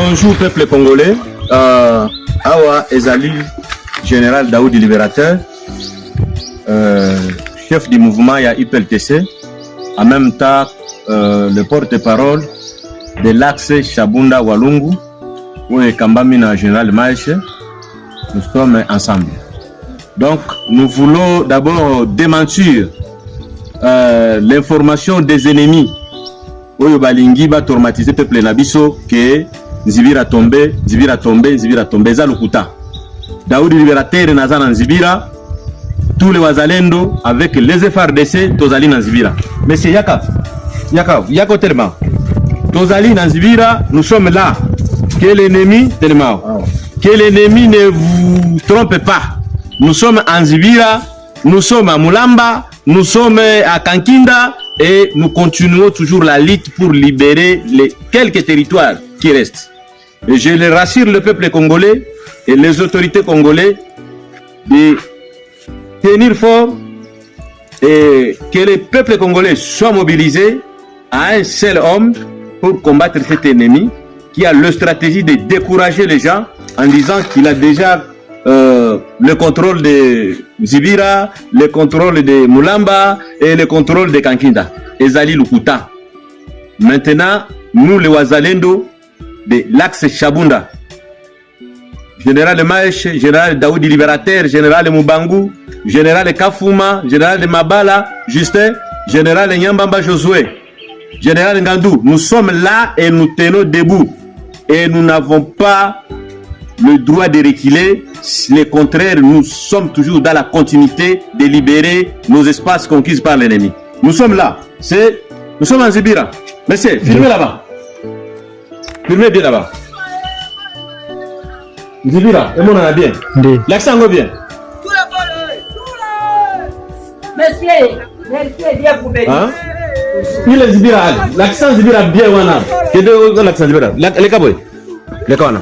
Bonjour peuple congolais. Awa Ezali, général Daoudi Libérateur, chef du mouvement ya IPLTC, en même temps le porte-parole de l'axe Shabunda Walungu, où est Kambamina général Maïche. Nous sommes ensemble. Donc nous voulons d'abord démentir l'information des ennemis. Oyo balingi ba traumatiser peuple na biso que Nzibira tombé, Nzibira tombé, Nzibira tombé za lokuta. Daoudi Libérateur naza na Nzibira, tous les wazalendo avec les FARDC tozali na Nzibira. Monsieur Yako tellement. Tozali na Nzibira, nous sommes là. Que l'ennemi tellement. Que l'ennemi ne vous trompe pas. Nous sommes en Nzibira, nous sommes à Mulamba, nous sommes à Kankinda. Et nous continuons toujours la lutte pour libérer les quelques territoires qui restent. Et je le rassure le peuple congolais et les autorités congolaises de tenir fort et que le peuple congolais soit mobilisé à un seul homme pour combattre cet ennemi qui a la stratégie de décourager les gens en disant qu'il a déjà le contrôle de Zibira, le contrôle de Mulamba et le contrôle de Kankinda. Ezali Lukuta. Maintenant, nous les Wazalendo de l'axe Shabunda, général Maïche, général Daoudi Libérateur, général Mubangu, général Kafuma, général de Mabala, Justin, général Nyambamba Josué, général Ngandou, nous sommes là et nous tenons debout. Et nous n'avons pas le droit de reculer. Le contraire, nous sommes toujours dans la continuité de libérer nos espaces conquis par l'ennemi. Nous sommes là. Nous sommes en Zibira. Monsieur, filmez là-bas. Filmez bien là-bas. Zibira, et mon en a bien. L'accent go bien. Monsieur, bien pour bénir. Hein? Il est Zibira. L'accent Zibira bien wana. Quel est l'accent Zibira? Les caboy. Les kona.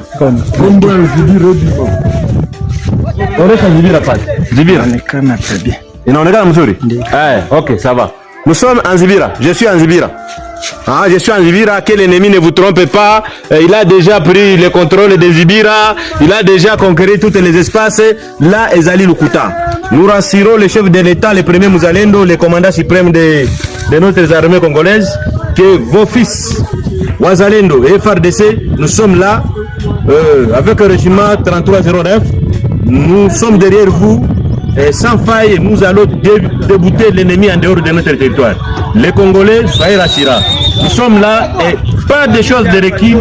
Onesha Zibira pale. Zibira. Inaonekana très bien. Inaonekana mzuri? Ok, ça va. Nous sommes en Zibira. Je suis en Zibira. Je suis en Zibira. Que l'ennemi ne vous trompe pas. Il a déjà pris le contrôle de Zibira. Il a déjà conquéri tous les espaces. Là, Ezali Lukuta. Nous rassurons le chef de l'État, le premier Mouzalendo, le commandant suprême de notre armée congolaise, que vos fils, Wazalendo et FARDC, nous sommes là avec le régiment 3309. Nous sommes derrière vous et sans faille, nous allons débouter l'ennemi en dehors de notre territoire. Les Congolais, soyez rassurés. Nous sommes là et pas de choses de recul,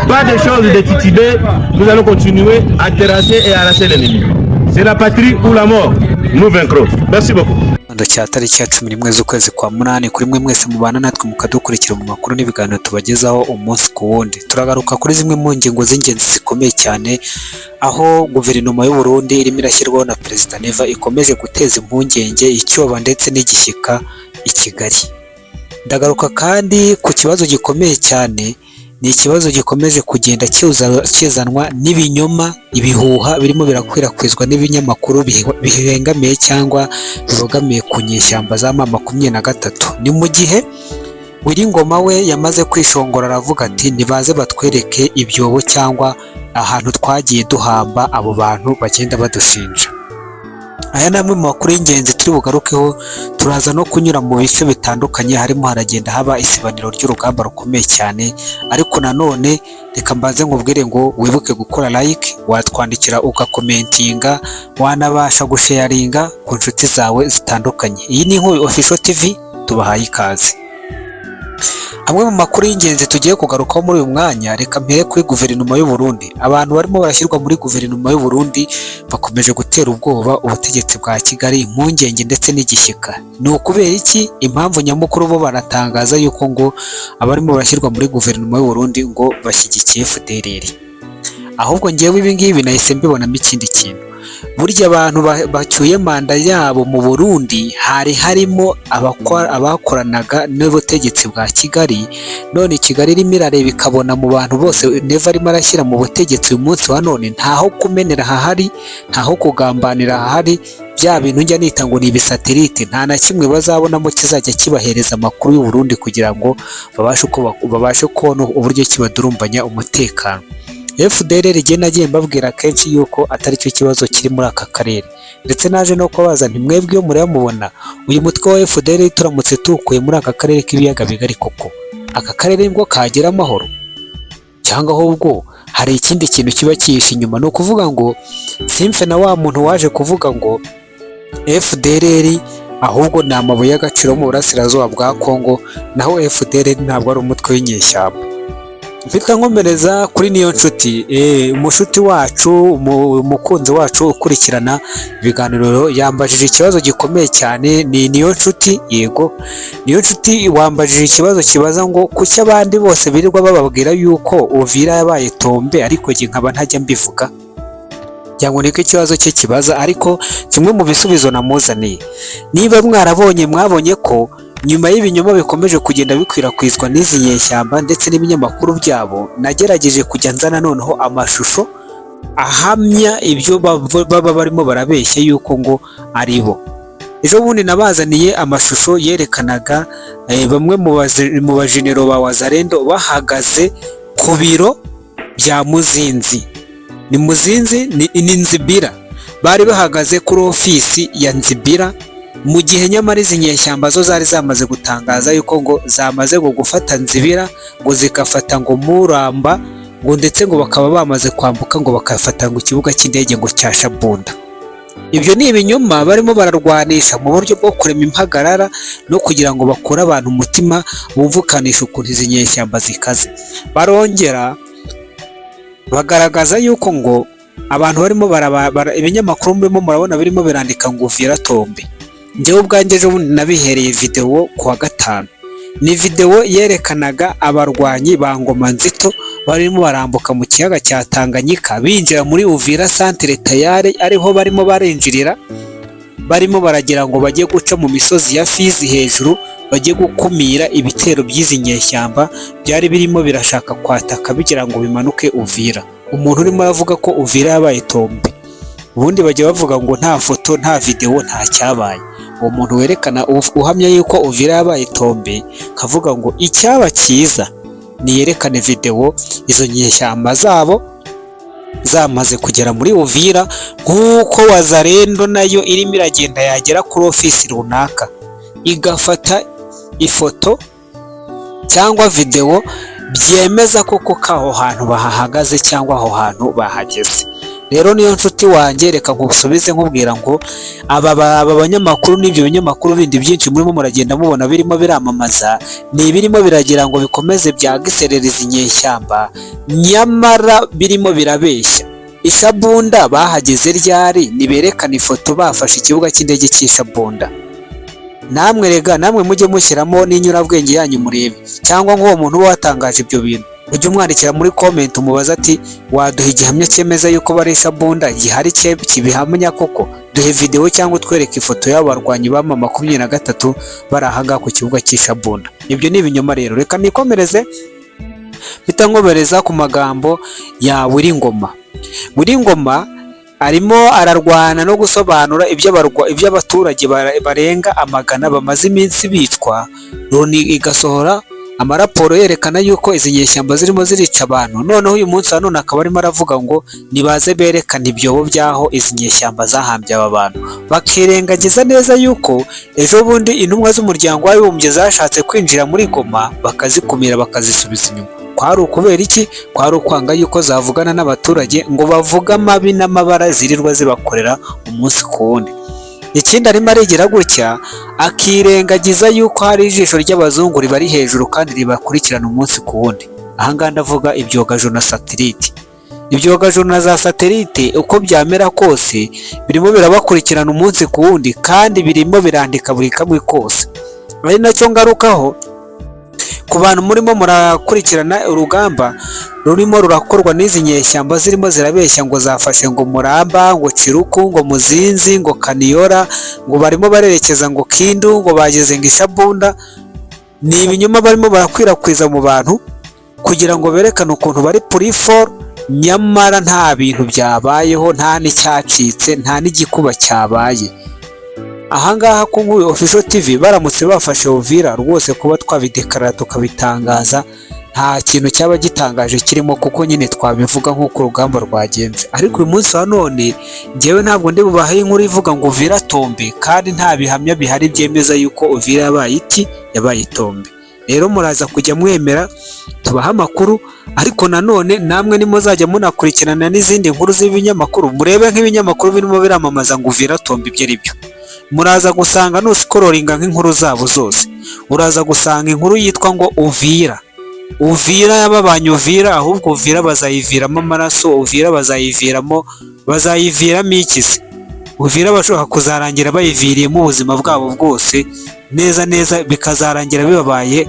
pas de choses de titubé. Nous allons continuer à terrasser et arracher l'ennemi. C'est la patrie ou la mort. Nous vaincrons. Merci beaucoup. Tariki ya 11 z'ukwezi kwa munani kuri mwe mwese mubana natwe mukadukurikira mu makuru n'ibiganiro tubagezaho umunsi ku wundi. Turagaruka kuri zimwe mu ngingo z'ingenzi zikomeye cyane aho guverinoma y'u Burundi irimo irashyirwaho na Perezida Neva ikomeje guteza impungenge icyoba ndetse n'igishyika i Kigali. Ndagaruka kandi ku kibazo gikomeye cyane, ni ikibazo gikomeje kugenda kizanwa n'ibinyoma, ibihuha birimo birakwirakwizwa n'ibinyamakuru bihengamiye cyangwa bibogamiye ku nyeshyamba za M23. Ni mu gihe Wiringoma we yamaze kwishongora aravuga ati nibaze batwereke ibyobo cyangwa ahantu twagiye duhamba abo bantu bagenda badushinja. Aya ni amwe mu makuru y'ingenzi turi bugarukeho. Turaza no kunyura mu bice bitandukanye, harimo haragenda haba isibaniro ry'urugamba rukomeye cyane, ariko nanone reka mbaze nkubwire ngo wibuke gukora like, watwandikira ugakomentinga, wanabasha gusharinga ku nshuti zawe zitandukanye. Iyi ni Inkuru Official TV, tubahaye ikaze. Amwe mu makuru y'ingenzi tugiye kugarukaho muri uyu mwanya, reka mpere kuri guverinoma y'u Burundi. Abantu barimo barashyirwa muri guverinoma y'u Burundi bakomeje gutera ubwoba ubutegetsi bwa Kigali, impungenge ndetse n'igishyika. Ni ukubera iki? Impamvu nyamukuru bo baratangaza yuko ngo abarimo barashyirwa muri guverinoma y'u Burundi ngo bashyigikiye FDLR. Ahubwo ngewe ibi ngibi nahise mbibonamo ikindi kintu. Burya abantu bacyuye manda yabo mu Burundi hari harimo abakoranaga n'ubutegetsi bwa Kigali, none Kigali irimo irareba ikabona mu bantu bose Neva arimo arashyira mu butegetsi uyu munsi wa none ntaho kumenera hahari, ntaho kugambanira hahari. Bya bintu njya nita ngo ni ibisatelite, nta na kimwe bazabonamo kizajya kibahereza amakuru y'u Burundi kugira ngo babashe kubona uburyo kibadurumbanya umutekano. FDLR igenda nagiye mbabwira kenshi yuko atari cyo kibazo kiri muri aka karere, ndetse naje no kubaza nti mwebwe iyo mureba mubona uyu mutwe wa FDLR turamutse tukuye muri aka karere k'ibiyaga bigari, koko aka karere ngo kagira amahoro cyangwa ahubwo hari ikindi kintu kiba cyihishe inyuma? Ni ukuvuga ngo simfe na wa muntu waje kuvuga ngo FDLR ahubwo ni amabuye y'agaciro mu burasirazuba bwa Kongo, naho FDLR ntabwo ari umutwe w'inyeshyamba. Mpitwa nkomereza kuri Niyonshuti, umushuti wacu, umukunzi wacu ukurikirana ibiganiro, yambajije ikibazo gikomeye cyane. Ni Niyonshuti, yego Niyonshuti, wambajije ikibazo kibaza ngo kuki abandi bose birirwa bababwira yuko Uvira yabaye tombe ariko jye nkaba ntajya mbivuga. Cyangwa niko ikibazo cye kibaza, ariko kimwe mu bisubizo namuzaniye, niba mwabonye ko nyuma y'ibinyoma bikomeje kugenda bikwirakwizwa n'izi nyeshyamba ndetse n'ibinyamakuru byabo, nagerageje kujya nzana noneho amashusho ahamya ibyo baba barimo barabeshya yuko ngo ari bo. Ejo bundi nabazaniye amashusho yerekanaga bamwe mu bajenero ba Wazalendo bahagaze ku biro bya Muzinzi. Ni Muzinzi, ni Nzibira, bari bahagaze kuri ofisi ya Nzibira, mu gihe nyamara izi nyeshyamba zo zari zamaze gutangaza yuko ngo zamaze gufata Nzibira, ngo zigafata ngo Muramba, ngo ndetse ngo bakaba bamaze kwambuka ngo bakafata ngo ikibuga cy'indege ngo cya Shabunda. Ibyo ni ibinyoma barimo bararwanisha mu buryo bwo kurema impagarara no kugira ngo bakure abantu umutima, bumvukanisha ukuntu izi nyeshyamba zikaze. Barongera bagaragaza yuko ngo abantu barimo ibinyamakuru murimo murabona birimo birandika ngo Uvira tombe. Njyewe ubwanjye ejo bundi nabihereye video kuwa gatanu. Ni video yerekanaga abarwanyi ba Ngoma Nzito barimo barambuka mu kiyaga cya Tanganyika binjira muri Uvira centre tayari, ariho barimo barinjirira, barimo baragira ngo bajye guca mu misozi ya Fizi hejuru, bajye gukumira ibitero by'izi nyeshyamba byari birimo birashaka kwataka bigira ngo bimanuke Uvira. Umuntu urimo aravuga ko Uvira yabaye tombe, ubundi bajya bavuga ngo nta foto nta video nta cyabaye. Uwo muntu werekana uhamya yuko Uvira yabaye tombe, kavuga ngo icyaba cyiza niyerekane video izo nyeshyamba zabo zamaze kugera muri Uvira, nk'uko Wazalendo nayo irimo iragenda yagera kuri ofisi runaka igafata ifoto cyangwa video byemeza koko kaho hantu bahahagaze cyangwa aho hantu bahageze. Rero niyo nshuti wanjye, reka nkusubize nkubwira ngo aba banyamakuru n'ibyo binyamakuru bindi byinshi murimo muragenda mubona birimo biramamaza, ni birimo biragira ngo bikomeze byagiserereza inyeshyamba, nyamara birimo birabeshya. Ishabunda bahageze ryari? Niberekana ifoto bafashe ikibuga cy'indege cy'Ishabunda. Namwe rega, namwe mujye mushyiramo n'inyurabwenge yanyu murebe, cyangwa nk'uwo muntu uba watangaje ibyo bintu ujye umwandikira muri comment umubaza ati waduha igihamya cyemeza yuko bari Shabunda, gihari kibihamya koko, duhe video cyangwa twereke ifoto y'abarwanyi ba M23 bari ahangaha ku kibuga cy'Ishabunda. Ibyo ni ibinyoma rero. Reka nikomereze bitangobereza ku magambo ya Wiringoma. Wiringoma arimo ararwana no gusobanura ibyo abaturage barenga amagana bamaze iminsi bicwa. Loni igasohora amaraporo yerekana yuko izi nyeshyamba zirimo zirica abantu. Noneho uyu munsi none akaba arimo aravuga ngo nibaze berekana ibyobo byaho izi nyeshyamba zahambye aba bantu, bakirengagiza neza yuko ejo bundi intumwa z'umuryango w'abibumbye zashatse kwinjira muri Goma bakazikumira bakazisubiza inyuma. Kwari ukubera iki? Kwari ukwanga yuko zavugana n'abaturage ngo bavuga amabi n'amabara zirirwa zibakorera umunsi ku wundi. Ikindi arimo arigira gutya akirengagiza yuko hari ijisho ry'abazungu ribari hejuru kandi ribakurikirana umunsi ku wundi. Ahangaha ndavuga ibyogajuru na satellite. Ibyogajuru na za satellite uko byamera kose birimo birabakurikirana umunsi ku wundi kandi birimo birandika buri kamwe kose. Ari nacyo ngarukaho ku bantu murimo murakurikirana urugamba rurimo rurakorwa n'izi nyeshyamba zirimo zirabeshya ngo zafashe ngo Muramba, ngo Ciruku, ngo Muzinzi, ngo Kaniyora, ngo barimo barerekeza ngo Kindu, ngo bageze ngo Ishabunda. Ni ibinyoma barimo barakwirakwiza mu bantu kugira ngo berekane ukuntu bari purifor, nyamara nta bintu byabayeho, nta n'icyacitse, nta n'igikuba cyabaye. Ahangaha ku Official TV baramutse bafashe Uvira rwose kuba twabidekarara tukabitangaza nta kintu cyaba gitangaje kirimo, kuko nyine twabivuga nk'uko urugamba rwagenze. Ariko uyu munsi wa none njyewe ntabwo ndi bubahe inkuru ivuga ngo Uvira tombe, kandi nta bihamya bihari byemeza yuko Uvira yabaye iki, yabaye tombe. Rero muraza kujya mwemera tubaha amakuru, ariko nanone namwe nimuzajya munakurikirana n'izindi nkuru z'ibinyamakuru, murebe nk'ibinyamakuru birimo biramamaza ngo Uvira tombe ibyo ari byo. Muraza gusanga nusikororinga nk'inkuru zabo zose, uraza gusanga inkuru yitwa ngo Uvira yababanye Uvira, ahubwo Uvira bazayiviramo amaraso, Uvira bazayiviramo ikizi. Uvira bashobora kuzarangira bayiviriyemo ubuzima bwabo bwose neza neza, bikazarangira bibabanye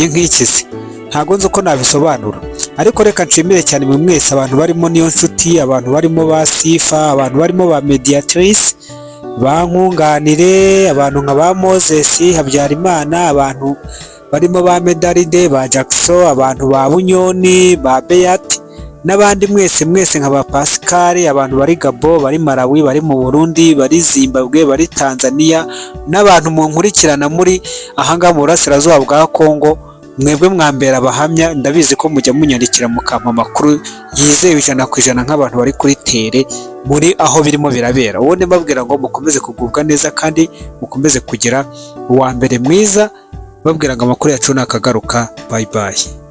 nk'ikizi. Ntabwo nzi uko nabisobanura, ariko reka nshimire cyane mwe mwese abantu barimo Niyo Nshuti, abantu barimo ba Sifa, abantu barimo ba Mediatrice, ba Nkunganire, abantu nka ba Moses Habyarimana, abantu barimo ba Medalide, ba Jackson, abantu ba Bunyoni, ba Beat, n'abandi mwese nka ba Pascal, abantu bari Gabo, bari Malawi, bari mu Burundi, bari Zimbabwe, bari Tanzania, n'abantu munkurikirana muri ahangaha mu burasirazuba bwa Kongo. Mwebwe mwambera abahamya, ndabizi ko mujya munyandikira mukampa amakuru yizewe 100% nk'abantu bari kuri tere muri aho birimo birabera. Ubundi mbabwira ngo mukomeze kugubwa neza kandi mukomeze kugira uwa mbere mwiza, babwira ngo amakuru yacu nakagaruka. Bye bye.